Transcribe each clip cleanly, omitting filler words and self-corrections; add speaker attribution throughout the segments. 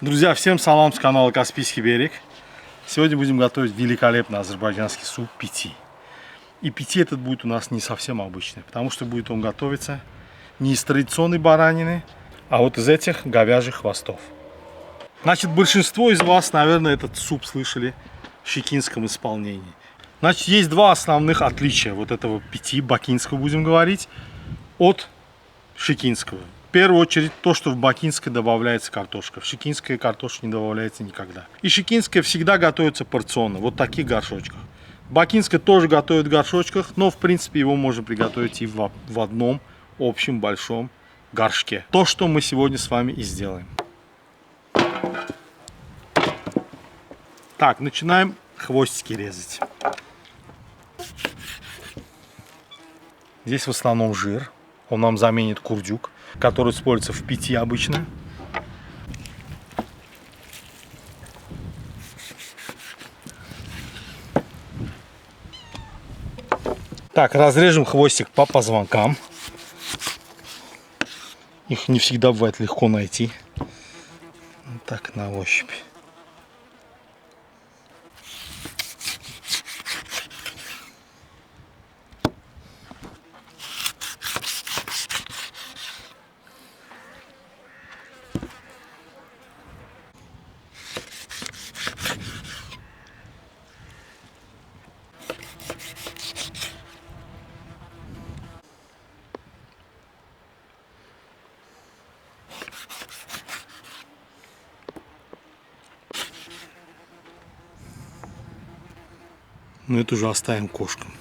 Speaker 1: Друзья, всем салам с канала Каспийский берег. Сегодня будем готовить великолепный азербайджанский суп пити. И пити этот будет у нас не совсем обычный, потому что будет он готовиться не из традиционной баранины, а вот из этих говяжьих хвостов. Значит, большинство из вас, наверное, этот суп слышали в шекинском исполнении. Значит, есть два основных отличия вот этого пити, бакинского будем говорить, от шекинского. В первую очередь то, что в бакинской добавляется картошка. В шекинской картошка не добавляется никогда. И шекинская всегда готовится порционно, вот в таких горшочках. Бакинская тоже готовят в горшочках, но в принципе его можно приготовить и в одном общем большом горшке. То, что мы сегодня с вами и сделаем. Так, начинаем хвостики резать. Здесь в основном жир. Он нам заменит курдюк, который используется в пити обычно. Так, разрежем хвостик по позвонкам. Их не всегда бывает легко найти. Вот так, на ощупь. Но это уже оставим кошкам.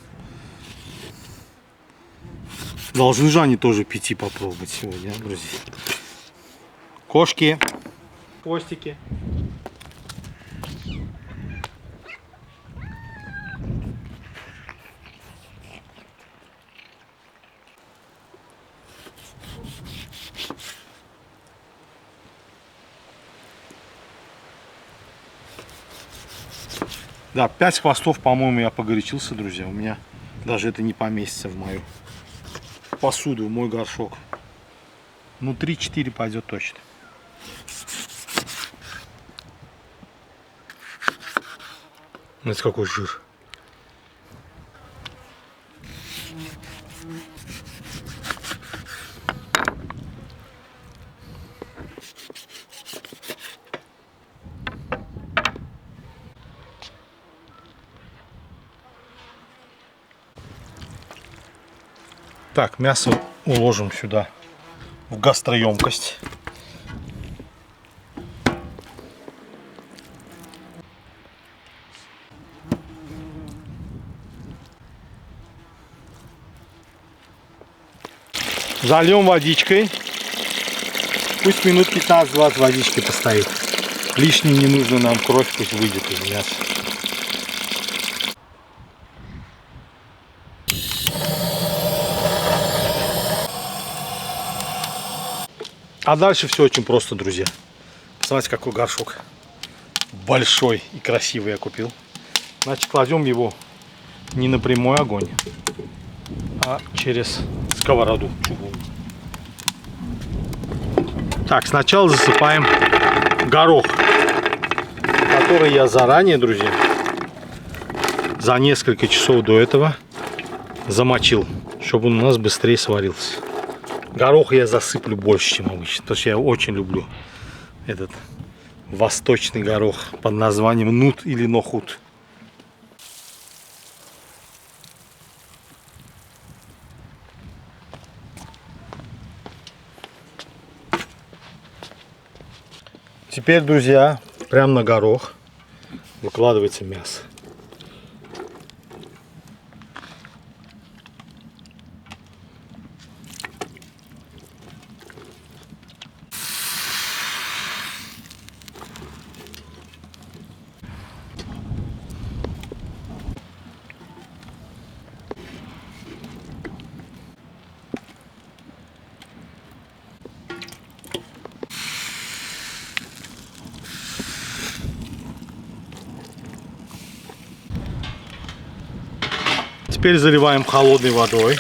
Speaker 1: Должны же они тоже пити попробовать сегодня, друзья. Кошки, хвостики. Да, 5 хвостов, по-моему, я погорячился, друзья. У меня даже это не поместится в мою посуду, в мой горшок. Ну, 3-4 пойдет точно. Это какой жир. Так, мясо уложим сюда в гастроемкость. Зальем водичкой. Пусть минут 15-20 водички постоит. Лишней не нужно нам кровь, пусть выйдет из мяса. А дальше все очень просто, друзья. Посмотрите, какой горшок большой и красивый я купил. Значит, кладем его не на прямой огонь, а через сковороду. Так, сначала засыпаем горох, который я заранее, друзья, за несколько часов до этого замочил, чтобы он у нас быстрее сварился. Горох я засыплю больше, чем обычно, потому что я очень люблю этот восточный горох под названием нут или нохут. Теперь, друзья, прямо на горох выкладывается мясо. Теперь заливаем холодной водой.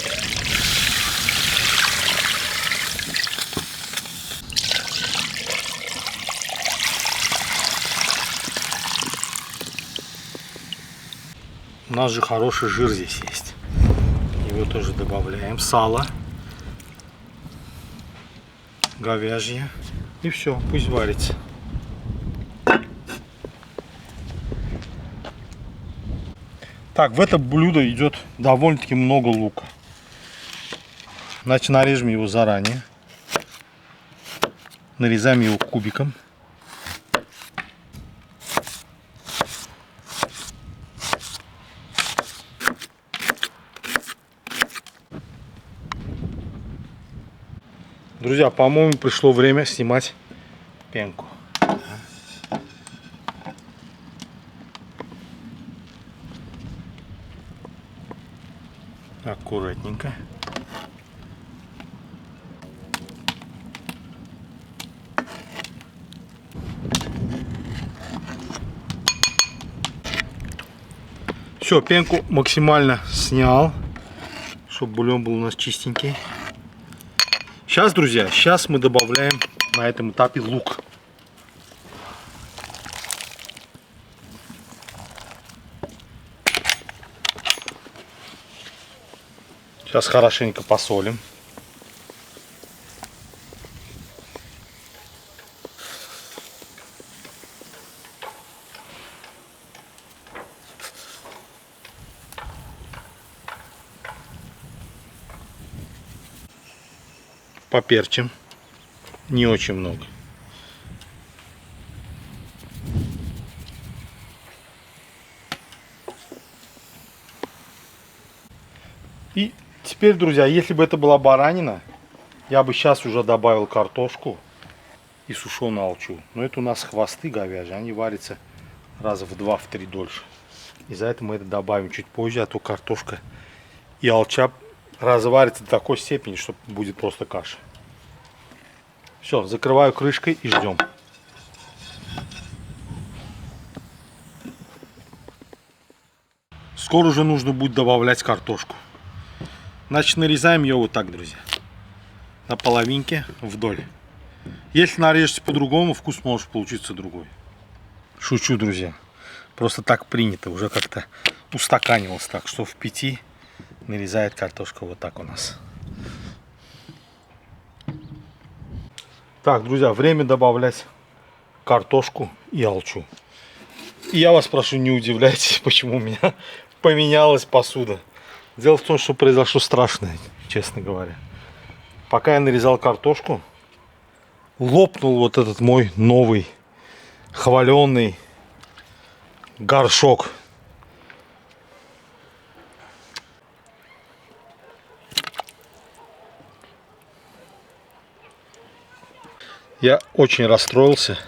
Speaker 1: У нас же хороший жир здесь есть. Его тоже добавляем. Сало. Говяжье. И все, пусть варится. Так, в это блюдо идет довольно-таки много лука. Значит, нарежем его заранее. Нарезаем его кубиком. Друзья, по-моему, пришло время снимать пенку. Аккуратненько. Все, пенку максимально снял, чтобы бульон был у нас чистенький. Сейчас, друзья, сейчас мы добавляем на этом этапе лук. Сейчас хорошенько посолим. Поперчим. Не очень много. И теперь, друзья, если бы это была баранина, я бы сейчас уже добавил картошку и сушеную алчу. Но это у нас хвосты говяжьи, они варятся раза в 2-3 дольше. Из-за этого мы это добавим чуть позже, а то картошка и алча разварится до такой степени, что будет просто каша. Все, закрываю крышкой и ждем. Скоро уже нужно будет добавлять картошку. Значит, нарезаем ее вот так, друзья. На половинке вдоль. Если нарежете по-другому, вкус может получиться другой. Шучу, друзья. Просто так принято. Уже как-то устаканивалось так, что в 5 нарезает картошка вот так у нас. Так, друзья, время добавлять картошку и алчу. И я вас прошу, не удивляйтесь, почему у меня поменялась посуда. Дело в том, что произошло страшное, честно говоря. Пока я нарезал картошку, лопнул вот этот мой новый хваленый горшок. Я очень расстроился,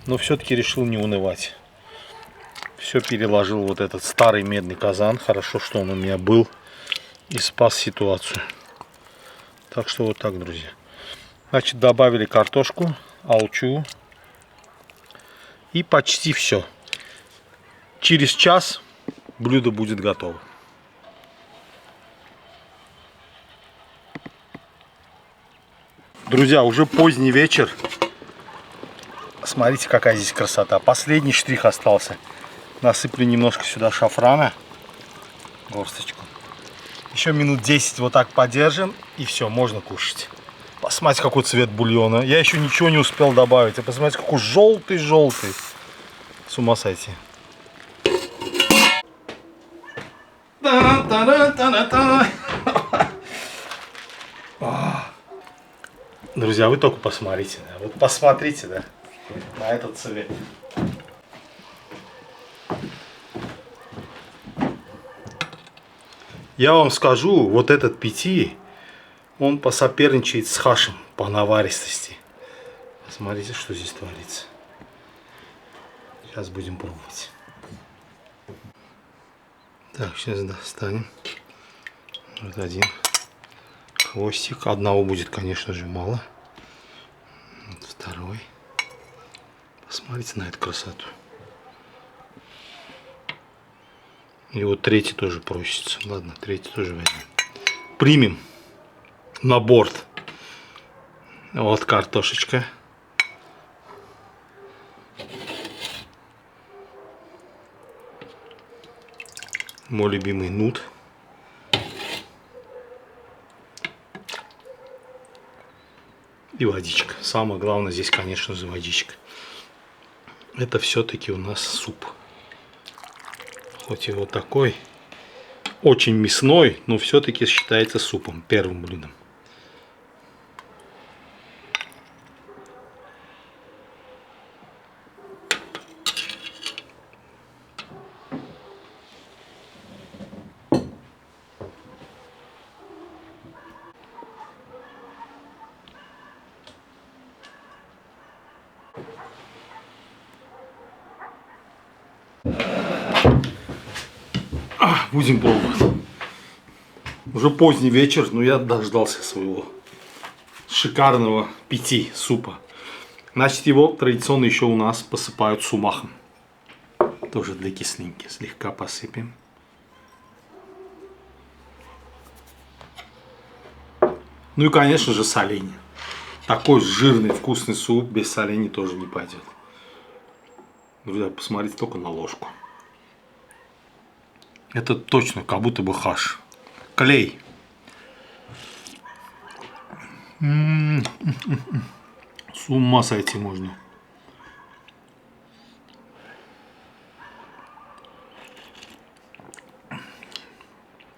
Speaker 1: но все-таки решил не унывать. Все переложил вот этот старый медный казан. Хорошо, что он у меня был и спас ситуацию. Так что вот так, друзья. Значит, добавили картошку, алчу и почти все. Через час блюдо будет готово. Друзья, уже поздний вечер. Смотрите, какая здесь красота. Последний штрих остался. Насыплю немножко сюда шафрана. Горсточку. Еще минут 10 вот так подержим. И все, можно кушать. Посмотрите, какой цвет бульона. Я еще ничего не успел добавить. А посмотрите, какой желтый-желтый. С ума сойти. Друзья, вы только посмотрите, да? Вот посмотрите, да, на этот цвет. Я вам скажу, вот этот пяти, он посоперничает с хашем по наваристости. Смотрите, что здесь творится. Сейчас будем пробовать. Так, сейчас достанем. Вот один хвостик. Одного будет, конечно же, мало. Вот второй. Посмотрите на эту красоту. И вот третий тоже просится. Ладно, третий тоже возьмем. Примем на борт. Вот картошечка. Мой любимый нут. И водичка. Самое главное здесь, конечно же, водичка. Это все-таки у нас суп. Хоть и вот такой, очень мясной, но все-таки считается супом, первым блюдом. Будем пробовать. Уже поздний вечер, но я дождался своего шикарного питья супа. Значит, его традиционно еще у нас посыпают сумахом. Тоже для кисленьки. Слегка посыпем. Ну и, конечно же, соленье. Такой жирный, вкусный суп без соленья тоже не пойдет. Друзья, посмотрите только на ложку. Это точно как будто бы хаш. Клей. С ума сойти можно.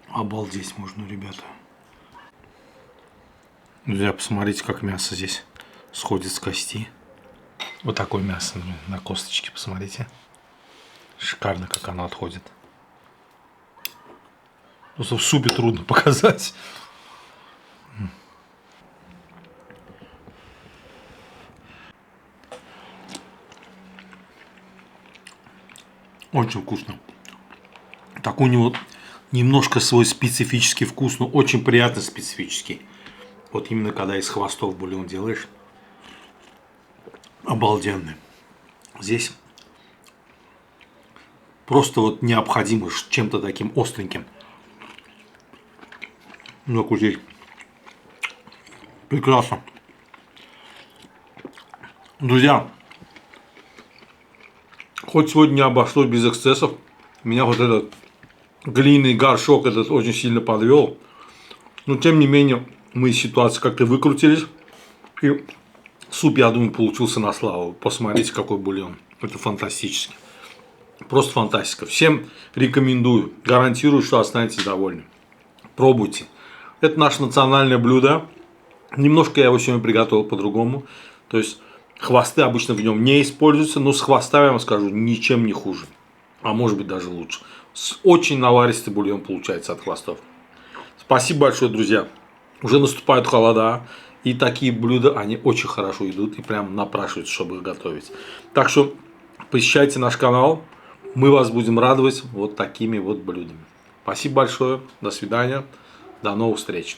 Speaker 1: Обалдеть можно, ребята. Друзья, посмотрите, как мясо здесь сходит с кости. Вот такое мясо на косточке, посмотрите. Шикарно, как оно отходит. Просто в супе трудно показать. Очень вкусно. Такой у него немножко свой специфический вкус, но очень приятно специфический. Вот именно когда из хвостов бульон делаешь. Обалденный. Здесь просто вот необходимо чем-то таким остреньким. Ну, кузей. Прекрасно. Друзья, хоть сегодня не обошлось без эксцессов, меня вот этот глиняный горшок этот очень сильно подвел. Но тем не менее, мы из ситуации как-то выкрутились. И суп, я думаю, получился на славу. Посмотрите, какой бульон. Это фантастически. Просто фантастика. Всем рекомендую. Гарантирую, что останетесь довольны. Пробуйте. Это наше национальное блюдо. Немножко я его сегодня приготовил по-другому. То есть хвосты обычно в нем не используются. Но с хвостами, я вам скажу, ничем не хуже. А может быть даже лучше. Очень наваристый бульон получается от хвостов. Спасибо большое, друзья. Уже наступают холода. И такие блюда, они очень хорошо идут. И прям напрашиваются, чтобы их готовить. Так что посещайте наш канал. Мы вас будем радовать вот такими вот блюдами. Спасибо большое. До свидания. До новых встреч.